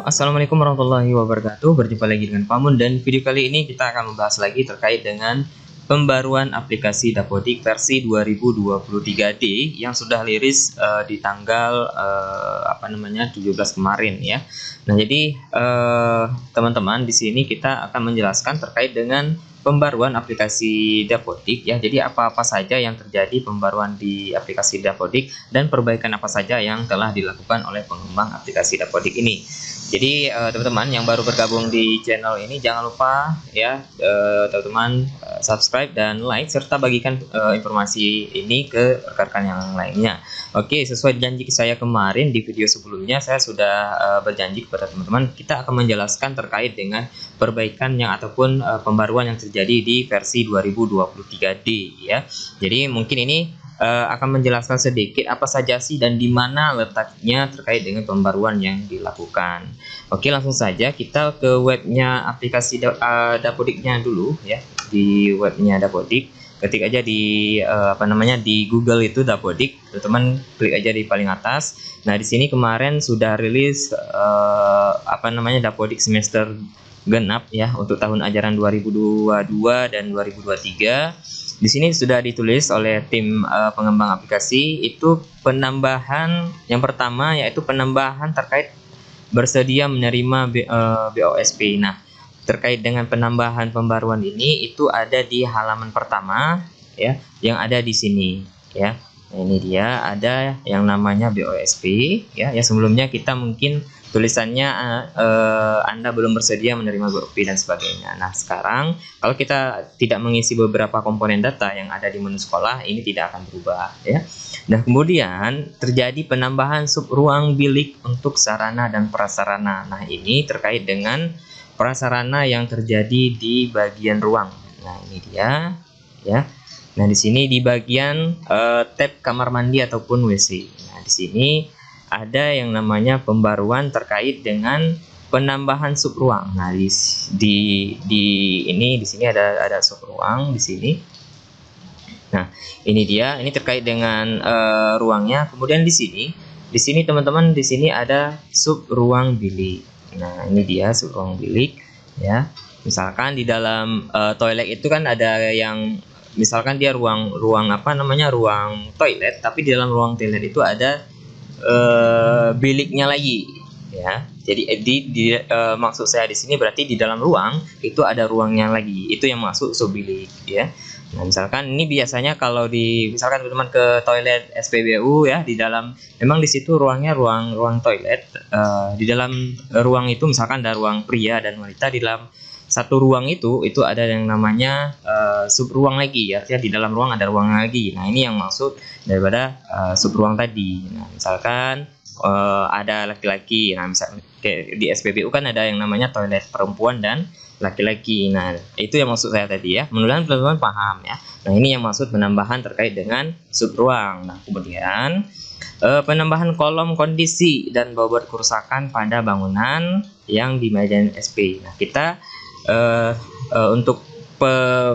Assalamualaikum warahmatullahi wabarakatuh. Berjumpa lagi dengan Pamun, dan video kali ini kita akan membahas lagi terkait dengan pembaruan aplikasi Dapodik versi 2023D yang sudah rilis di tanggal 17 kemarin ya. Nah, jadi teman-teman, di sini kita akan menjelaskan terkait dengan pembaruan aplikasi Dapodik ya. Jadi apa-apa saja yang terjadi pembaruan di aplikasi Dapodik dan perbaikan apa saja yang telah dilakukan oleh pengembang aplikasi Dapodik ini. Jadi teman-teman yang baru bergabung di channel ini, jangan lupa ya teman-teman subscribe dan like, serta bagikan informasi ini ke rekan-rekan yang lainnya. Oke, sesuai janji saya kemarin di video sebelumnya, saya sudah berjanji kepada teman-teman kita akan menjelaskan terkait dengan perbaikan yang ataupun pembaruan yang terjadi di versi 2023D ya. Jadi mungkin ini akan menjelaskan sedikit apa saja sih dan di mana letaknya terkait dengan pembaruan yang dilakukan. Oke, langsung saja kita ke webnya aplikasi Dapodiknya dulu ya. Di webnya Dapodik, ketik aja di di Google itu Dapodik, teman-teman klik aja di paling atas. Nah, di sini kemarin sudah rilis Dapodik semester genap ya untuk tahun ajaran 2022 dan 2023. Di sini sudah ditulis oleh tim pengembang aplikasi itu penambahan yang pertama, yaitu penambahan terkait bersedia menerima BOSP. Nah, terkait dengan penambahan pembaruan ini itu ada di halaman pertama ya, yang ada di sini ya. Nah, ini dia ada yang namanya BOSP ya. Yang sebelumnya kita mungkin tulisannya Anda belum bersedia menerima BOSP dan sebagainya. Nah, sekarang kalau kita tidak mengisi beberapa komponen data yang ada di menu sekolah, ini tidak akan berubah ya. Nah, kemudian terjadi penambahan sub ruang bilik untuk sarana dan prasarana. Nah, ini terkait dengan prasarana yang terjadi di bagian ruang. Nah, ini dia ya. Nah, di sini di bagian tab kamar mandi ataupun WC. Nah, di sini ada yang namanya pembaruan terkait dengan penambahan sub ruang. Nah, di sini ada sub ruang di sini. Nah, ini dia, ini terkait dengan ruangnya. Kemudian di sini teman-teman, di sini ada sub ruang bilik. Nah, ini dia sub ruang bilik ya. Misalkan di dalam toilet itu kan ada yang misalkan dia ruang toilet, tapi di dalam ruang toilet itu ada biliknya lagi ya. Jadi maksud saya di sini berarti di dalam ruang itu ada ruangnya lagi, itu yang masuk sub bilik ya. Nah, misalkan ini biasanya kalau misalkan teman-teman ke toilet SPBU ya, di dalam memang di situ ruangnya ruang toilet. Di dalam ruang itu misalkan ada ruang pria dan wanita, di dalam satu ruang itu ada yang namanya sub ruang lagi ya. Di dalam ruang ada ruang lagi. Nah, ini yang maksud daripada sub ruang tadi. Nah, misalkan ada laki-laki. Nah, misalkan di SPBU kan ada yang namanya toilet perempuan dan laki-laki. Nah, itu yang maksud saya tadi ya. Mudah-mudahan teman-teman paham ya. Nah, ini yang maksud penambahan terkait dengan sub ruang. Nah, kemudian penambahan kolom kondisi dan bobot kerusakan pada bangunan yang di bagian SP. Nah, kita untuk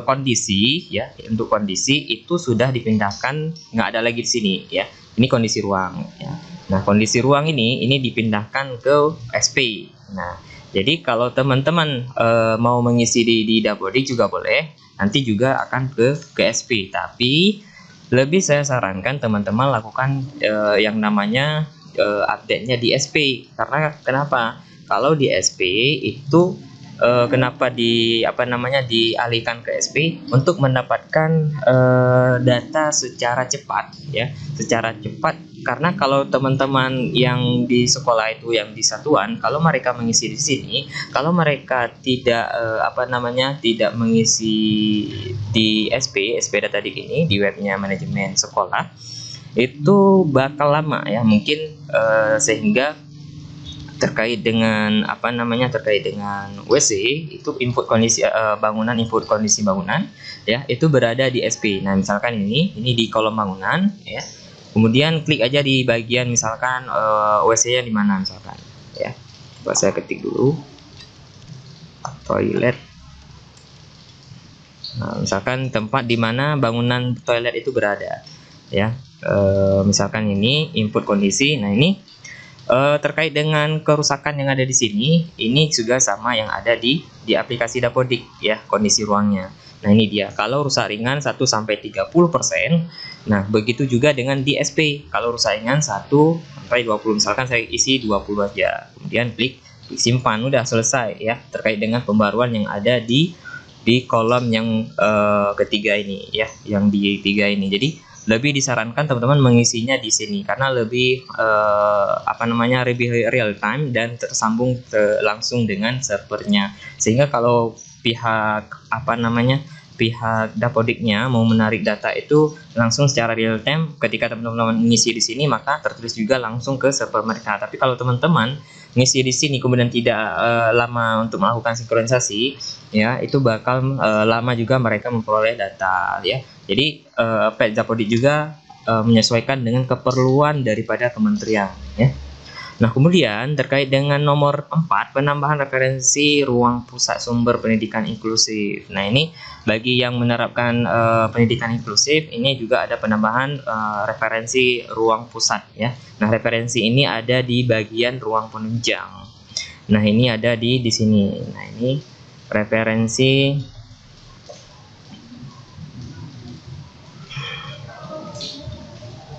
kondisi ya, untuk kondisi itu sudah dipindahkan, nggak ada lagi di sini ya. Ini kondisi ruang ya. Nah, kondisi ruang ini dipindahkan ke SP. Nah, jadi kalau teman-teman mau mengisi di Dapodik juga boleh, nanti juga akan ke SP. Tapi lebih saya sarankan teman-teman lakukan yang namanya update-nya di SP. Karena kenapa? Kalau di SP itu kenapa dialihkan ke SP untuk mendapatkan data secara cepat ya, secara cepat. Karena kalau teman-teman yang di sekolah itu, yang di satuan, kalau mereka mengisi di sini, kalau mereka tidak tidak mengisi di SP Datadik ini di webnya manajemen sekolah, itu bakal lama ya, mungkin sehingga terkait dengan WC itu input kondisi bangunan, input kondisi bangunan ya, itu berada di SP. Nah, misalkan ini di kolom bangunan ya. Kemudian klik aja di bagian misalkan WC-nya di mana misalkan ya. Coba saya ketik dulu toilet. Nah, misalkan tempat di mana bangunan toilet itu berada ya. Misalkan ini input kondisi. Nah, ini Terkait dengan kerusakan yang ada di sini, ini juga sama yang ada di aplikasi Dapodik ya, kondisi ruangnya. Nah, ini dia. Kalau rusak ringan 1 sampai 30%. Nah, begitu juga dengan di SP. Kalau rusak ringan 1 sampai 20. Misalkan saya isi 20 aja. Kemudian klik simpan, udah selesai ya, terkait dengan pembaruan yang ada di kolom yang ketiga ini ya, yang di 3 ini. Jadi lebih disarankan teman-teman mengisinya di sini karena lebih lebih real time dan tersambung langsung dengan servernya, sehingga kalau pihak pihak Dapodiknya mau menarik data itu langsung secara real time. Ketika teman-teman mengisi di sini maka tertulis juga langsung ke server mereka. Tapi kalau teman-teman ngisi di sini kemudian tidak lama untuk melakukan sinkronisasi ya, itu bakal lama juga mereka memperoleh data ya. Jadi Pet Dapodik juga menyesuaikan dengan keperluan daripada kementerian ya. Nah, kemudian terkait dengan nomor 4, penambahan referensi ruang pusat sumber pendidikan inklusif. Nah, ini bagi yang menerapkan pendidikan inklusif, ini juga ada penambahan referensi ruang pusat ya. Nah, referensi ini ada di bagian ruang penunjang. Nah, ini ada di sini. Nah, ini referensi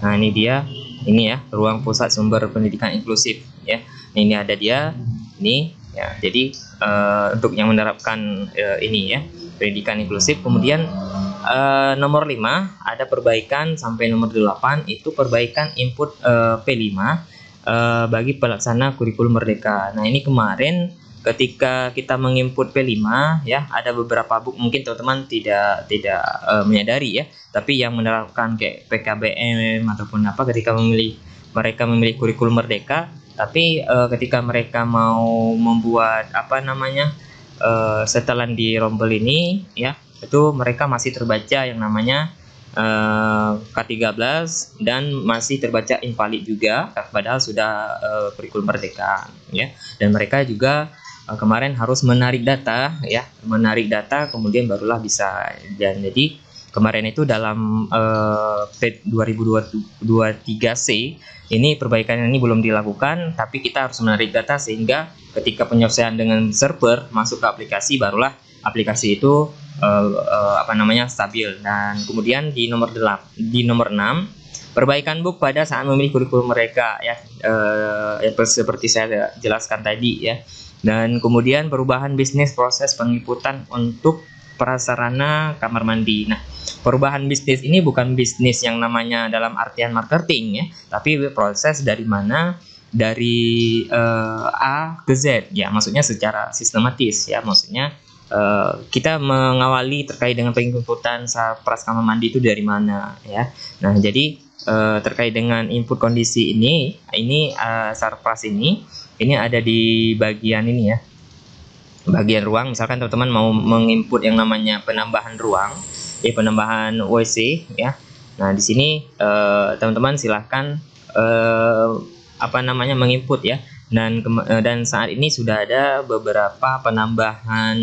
Nah, ini dia, ini ya, ruang pusat sumber pendidikan inklusif ya. Ini ada dia, ini ya. Jadi untuk yang menerapkan ini ya, pendidikan inklusif. Kemudian nomor 5 ada perbaikan sampai nomor 8 itu perbaikan input P5 bagi pelaksana kurikulum merdeka. Nah, ini kemarin ketika kita menginput P5 ya, ada beberapa mungkin teman-teman tidak menyadari ya, tapi yang menerapkan kayak PKBM ataupun apa, ketika mereka memilih kurikulum merdeka, tapi ketika mereka mau membuat setelan di rombel ini ya, itu mereka masih terbaca yang namanya K13 dan masih terbaca invalid juga, padahal sudah kurikulum merdeka ya. Dan mereka juga kemarin harus menarik data ya, kemudian barulah bisa. Dan jadi kemarin itu dalam PET 2023C ini perbaikan ini belum dilakukan, tapi kita harus menarik data sehingga ketika penyelesaian dengan server masuk ke aplikasi, barulah aplikasi itu stabil. Dan kemudian di nomor 6, perbaikan book pada saat memilih kurikulum mereka ya, seperti saya jelaskan tadi ya. Dan kemudian perubahan bisnis proses penginputan untuk prasarana kamar mandi. Nah, perubahan bisnis ini bukan bisnis yang namanya dalam artian marketing ya, tapi proses dari A ke Z ya, maksudnya secara sistematis ya, maksudnya kita mengawali terkait dengan penginputan Sarpras kamar mandi itu dari mana ya. Nah, jadi terkait dengan input kondisi ini Sarpras ini ada di bagian ini ya, bagian ruang. Misalkan teman-teman mau menginput yang namanya penambahan ruang, penambahan WC ya. Nah, di sini teman-teman silahkan menginput ya. Dan saat ini sudah ada beberapa penambahan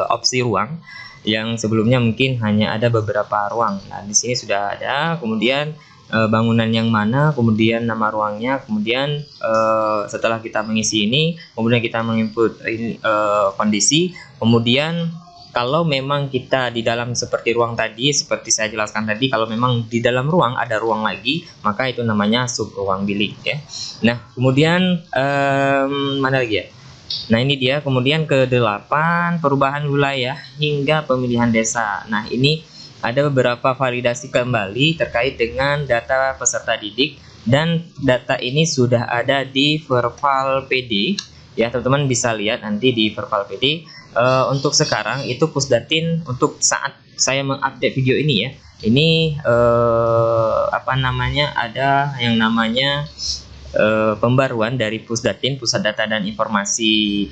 opsi ruang yang sebelumnya mungkin hanya ada beberapa ruang. Nah, di sini sudah ada, kemudian bangunan yang mana, kemudian nama ruangnya, kemudian setelah kita mengisi ini, kemudian kita menginput kondisi, kemudian kalau memang kita di dalam seperti ruang tadi, seperti saya jelaskan tadi, kalau memang di dalam ruang ada ruang lagi, maka itu namanya sub ruang bilik ya. Nah, kemudian mana lagi ya? Nah, ini dia. Kemudian ke-8, perubahan wilayah hingga pemilihan desa. Nah, ini ada beberapa validasi kembali terkait dengan data peserta didik, dan data ini sudah ada di Verval PD ya, teman-teman bisa lihat nanti di Verval PD. Untuk sekarang itu Pusdatin, untuk saat saya mengupdate video ini ya, ini ada yang namanya pembaruan dari Pusdatin, Pusat Data dan Informasi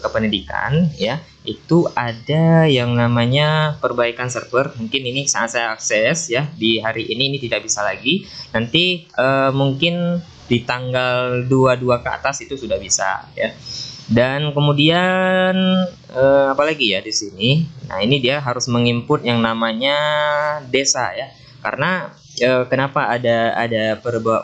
Kependidikan ya, itu ada yang namanya perbaikan server. Mungkin ini saat saya akses ya, di hari ini tidak bisa lagi, nanti mungkin di tanggal 22 ke atas itu sudah bisa ya. Dan kemudian apalagi ya di sini. Nah, ini dia harus menginput yang namanya desa ya. Karena kenapa ada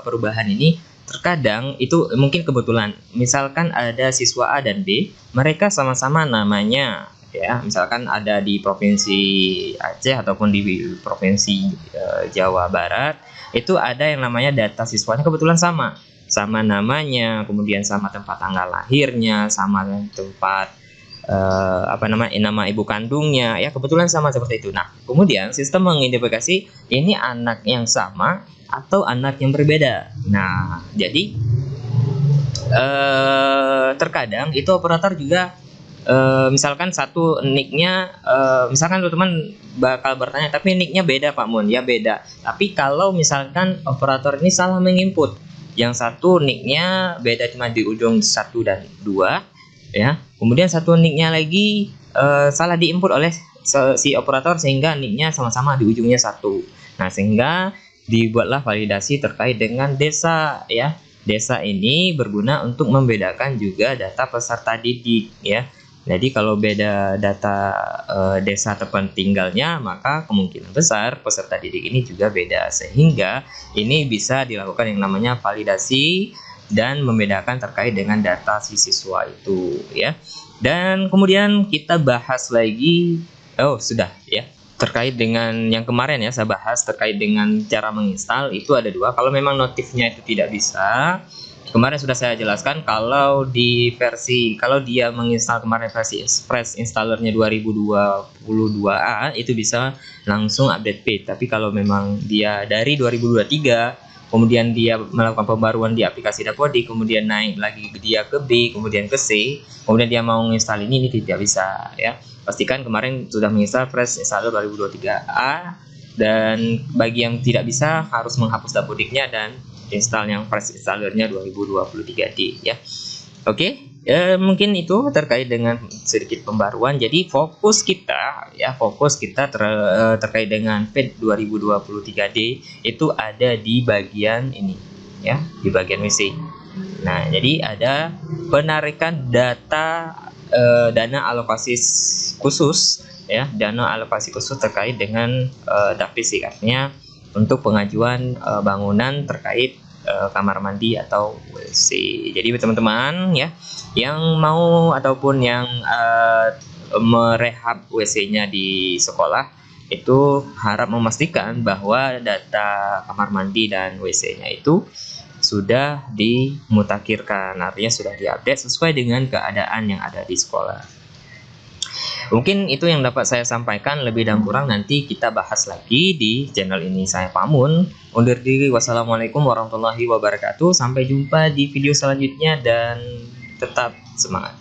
perubahan ini? terkadang itu mungkin kebetulan, misalkan ada siswa A dan B, mereka sama-sama namanya ya, misalkan ada di provinsi Aceh ataupun di provinsi Jawa Barat, itu ada yang namanya data siswanya kebetulan sama namanya, kemudian sama tempat tanggal lahirnya, sama tempat nama ibu kandungnya, ya kebetulan sama seperti itu. Nah, kemudian sistem mengidentifikasi ini anak yang sama atau anak yang berbeda. Nah, jadi terkadang itu operator juga misalkan satu nicknya, misalkan teman-teman bakal bertanya, tapi nicknya beda Pak Mun, ya beda. Tapi kalau misalkan operator ini salah menginput, yang satu nicknya beda cuma di ujung 1 dan 2, ya. Kemudian satu nicknya lagi salah diinput oleh si operator sehingga nicknya sama-sama di ujungnya 1. Nah, sehingga dibuatlah validasi terkait dengan desa, ya. Desa ini berguna untuk membedakan juga data peserta didik, ya. Jadi kalau beda data desa tempat tinggalnya, maka kemungkinan besar peserta didik ini juga beda, sehingga ini bisa dilakukan yang namanya validasi dan membedakan terkait dengan data si siswa itu, ya. Dan kemudian kita bahas lagi, sudah ya, terkait dengan yang kemarin ya saya bahas terkait dengan cara menginstal, itu ada 2. Kalau memang notifnya itu tidak bisa, kemarin sudah saya jelaskan kalau dia menginstal kemarin versi Express installernya 2022A, itu bisa langsung update page. Tapi kalau memang dia dari 2023 kemudian dia melakukan pembaruan di aplikasi Dapodik, kemudian naik lagi dia ke B, kemudian ke C, kemudian dia mau menginstal ini tidak bisa, ya. Pastikan kemarin sudah menginstal Fresh Installer 2023A, dan bagi yang tidak bisa harus menghapus Dapodiknya dan install yang Fresh Installernya 2023D, ya. Oke, mungkin itu terkait dengan sedikit pembaruan. Jadi fokus kita terkait dengan PET 2023D itu ada di bagian ini, ya, di bagian WC. Nah, jadi ada penarikan data dana alokasi khusus, ya, dana alokasi khusus terkait dengan DAPISIK, artinya untuk pengajuan bangunan terkait kamar mandi atau WC. Jadi teman-teman ya, yang mau ataupun yang merehab WC-nya di sekolah, itu harap memastikan bahwa data kamar mandi dan WC-nya itu sudah dimutakhirkan, artinya sudah diupdate sesuai dengan keadaan yang ada di sekolah. Mungkin itu yang dapat saya sampaikan, lebih dan kurang nanti kita bahas lagi di channel ini. Saya Pak Mun undur diri. Wassalamualaikum warahmatullahi wabarakatuh. Sampai jumpa di video selanjutnya dan tetap semangat.